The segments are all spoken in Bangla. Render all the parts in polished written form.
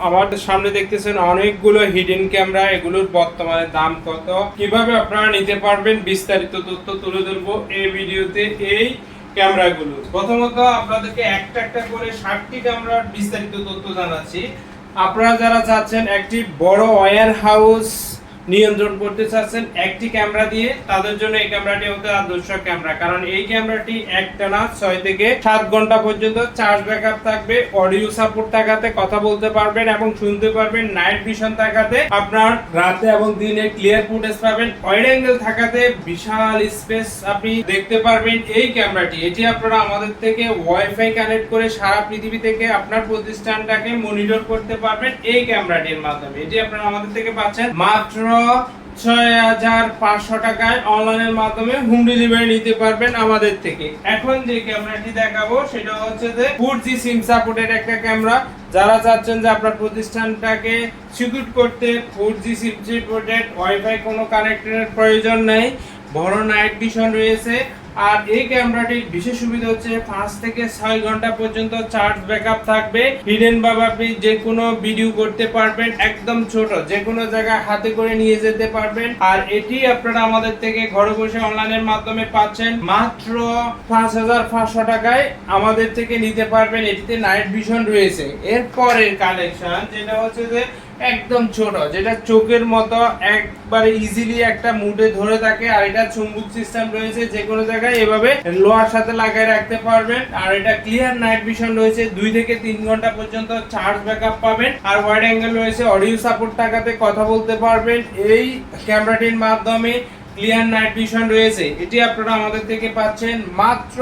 আমাদের সামনে দেখতেছেন অনেকগুলো হিডেন ক্যামেরা, এগুলোর বর্তমানে দাম কত, কিভাবে আপনারা নিতে পারবেন বিস্তারিত তথ্য তুলে ধরবো এই ভিডিওতে। এই ক্যামেরাগুলো প্রথমত আপনাদেরকে একটা একটা করে 60টি ক্যামেরার বিস্তারিত তথ্য জানাচ্ছি। আপনারা যারা চাচ্ছেন একটি বড় ওয়্যার হাউস নিয়ন্ত্রণ করতে চাচ্ছেন একটি ক্যামেরা দিয়ে, তাদের জন্য এই ক্যামেরাটি হতে আদর্শ ক্যামেরা, কারণ এই ক্যামেরাটি একটানা 6 থেকে 7 ঘন্টা পর্যন্ত চার্জ ব্যাকআপ থাকবে, অডিও সাপোর্ট থাকাতে কথা বলতে পারবেন এবং শুনতে পারবেন, নাইট ভিশন থাকাতে আপনার রাতে এবং দিনে ক্লিয়ার ফুটেজ পাবেন, ওয়াইড অ্যাঙ্গেল থাকাতে বিশাল স্পেস আপনি দেখতে পারবেন। এই ক্যামেরাটি এটি আপনারা আমাদের থেকে ওয়াইফাই কানেক্ট করে সারা পৃথিবী থেকে আপনার প্রতিষ্ঠানটাকে মনিটর করতে পারবেন এই ক্যামেরাটির মাধ্যমে। এটি আপনারা আমাদের থেকে পাচ্ছেন মাত্র 6500 টাকায় অনলাইনের মাধ্যমে হোম ডেলিভারি নিতে পারবেন আমাদের থেকে। এখন যে ক্যামেরাটি দেখাবো সেটা হচ্ছে যে 4G সিম সাপোর্টেড একটা ক্যামেরা। যারা চাচ্ছেন যে আপনার প্রতিষ্ঠানটাকে সিকিউর করতে 4G সিম সাপোর্টেড, ওয়াইফাই কোনো কানেক্টরের প্রয়োজন নেই, বড় নাইট ভিশন রয়েছে। আর এই ক্যামেরাটির বিশেষ সুবিধা হচ্ছে 5 থেকে 6 ঘন্টা পর্যন্ত চার্জ ব্যাকআপ থাকবে। হিডেন ভাবে আপনি যে কোনো ভিডিও করতে পারবেন, একদম ছোট যে কোনো জায়গায় হাতে করে নিয়ে যেতে পারবেন। আর এটি আপনারা আমাদের থেকে ঘরে বসে অনলাইনের মাধ্যমে পাচ্ছেন মাত্র 5500 টাকায় আমাদের থেকে নিতে পারবেন। এটিতে নাইট ভিশন রয়েছে। এরপরের কালেকশন যেটা হচ্ছে যে একদম ছোট, যেটা চোখের মতো একবারে ইজিলি একটা মুডে ধরে থাকে, আর এটা চুম্বক সিস্টেম রয়েছে, যে কোনো জায়গায় এভাবে লোহার সাথে লাগিয়ে রাখতে পারবেন। আর এটা ক্লিয়ার নাইট ভিশন রয়েছে, 2 থেকে 3 ঘন্টা পর্যন্ত চার্জ ব্যাকআপ পাবেন। আর ওয়াইড অ্যাঙ্গেল রয়েছে, অডিও সাপোর্ট থাকাতে কথা বলতে পারবেন এই ক্যামেরাটির মাধ্যমে। ক্লিয়ার নাইট ভিশন রয়েছে। এটি আপনারা আমাদের থেকে পাচ্ছেন মাত্র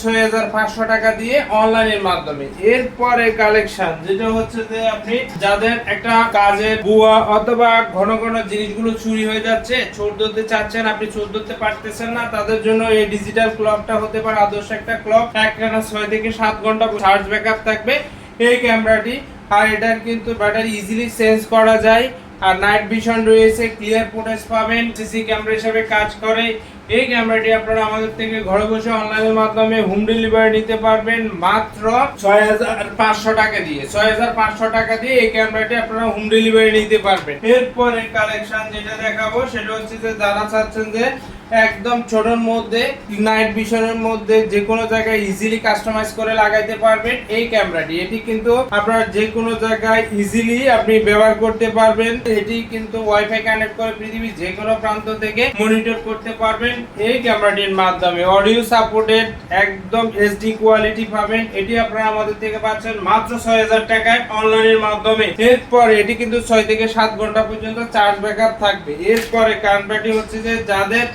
6500 টাকা দিয়ে অনলাইনের মাধ্যমে। এরপরে কালেকশন যেটা হচ্ছে যে আপনি যাদের একটা কাজের বুয়া অথবা ঘন ঘন জিনিসগুলো চুরি হয়ে যাচ্ছে, চোর ধরতে চাচ্ছেন, আপনি চোর ধরতে পারতেছেন না, তাদের জন্য এই ডিজিটাল ক্লকটা হতে পারে আদর্শ একটা ক্লক। একটানা 6 থেকে 7 ঘন্টা চার্জ ব্যাকআপ থাকবে এই ক্যামেরাটি। আর এটার কিন্তু ব্যাটারি ইজিলি চেঞ্জ করা যায়। আর নাইট ভিশন রয়েছে, ক্লিয়ার ফুটেজ পাবেন, সিসি ক্যামেরা হিসেবে কাজ করে। এই ক্যামেরাটি আপনারা আমাদের থেকে ঘরে বসে অনলাইনের মাধ্যমে হোম ডেলিভারি নিতে পারবেন মাত্র 6500 টাকা দিয়ে। 6500 টাকা দিয়ে এই ক্যামেরাটি আপনারা হোম ডেলিভারি নিতে পারবেন। এরপরে কালেকশন যেটা দেখাবো সেটা হচ্ছে যে যারা চাচ্ছেন যে একদম ছোটর মধ্যে নাইট ভিশনের মধ্যে যে কোনো জায়গায় ইজিলি কাস্টমাইজ করে লাগাইতে পারবেন এই ক্যামেরাটি। এটি কিন্তু আপনারা যে কোনো জায়গায় ইজিলি আপনি ব্যবহার করতে পারবেন। এটি কিন্তু ওয়াইফাই কানেক্ট করে পৃথিবীর যে কোনো প্রান্ত থেকে মনিটর করতে পারবেন এই ক্যামেরাটির মাধ্যমে। অডিও সাপোর্টেড, একদম এইচডি কোয়ালিটি পাবেন। এটি আপনারা আমাদের থেকে পাচ্ছেন মাত্র 6000 টাকায় অনলাইনের মাধ্যমে। এরপরে এটি কিন্তু 6 থেকে 7 ঘন্টা পর্যন্ত চার্জ ব্যাকআপ থাকবে। এরপরে ক্যামেরাটি হচ্ছে যে যাদের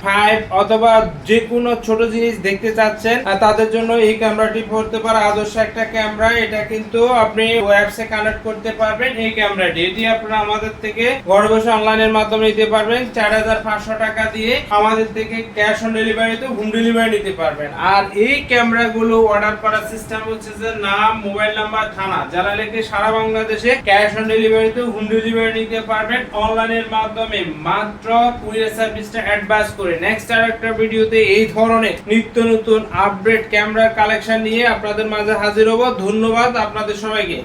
অথবা যে কোনো ছোট জিনিস দেখতে চাচ্ছেন তাদের জন্য এই ক্যামেরাটি পড়তে পারে আদর্শ একটা ক্যামেরা। এটা কিন্তু আপনি ওয়েবসে কানেক্ট করতে পারবেন এই ক্যামেরাটি। এটি আপনারা আমাদের থেকে ঘরে বসে অনলাইনের মাধ্যমে নিতে পারবেন 4500 টাকা দিয়ে। আমাদের থেকে ক্যাশ অন ডেলিভারিতে হোম ডেলিভারি নিতে পারবেন। আর এই ক্যামেরাগুলো অর্ডার করার সিস্টেম হচ্ছে যে নাম, মোবাইল নাম্বার, থানা যারা লেখে সারা বাংলাদেশে ক্যাশ অন ডেলিভারিতে হোম ডেলিভারি নিতে পারবেন অনলাইনের মাধ্যমে মাত্র কুরিয়ার সার্ভিসটা অ্যাডভান্স করে। নেক্সট আরেকটা ভিডিওতে এই ধরনের নিত্য নতুন আপডেট ক্যামেরার কালেকশন নিয়ে আপনাদের মাঝে হাজির হব। ধন্যবাদ আপনাদের সবাইকে।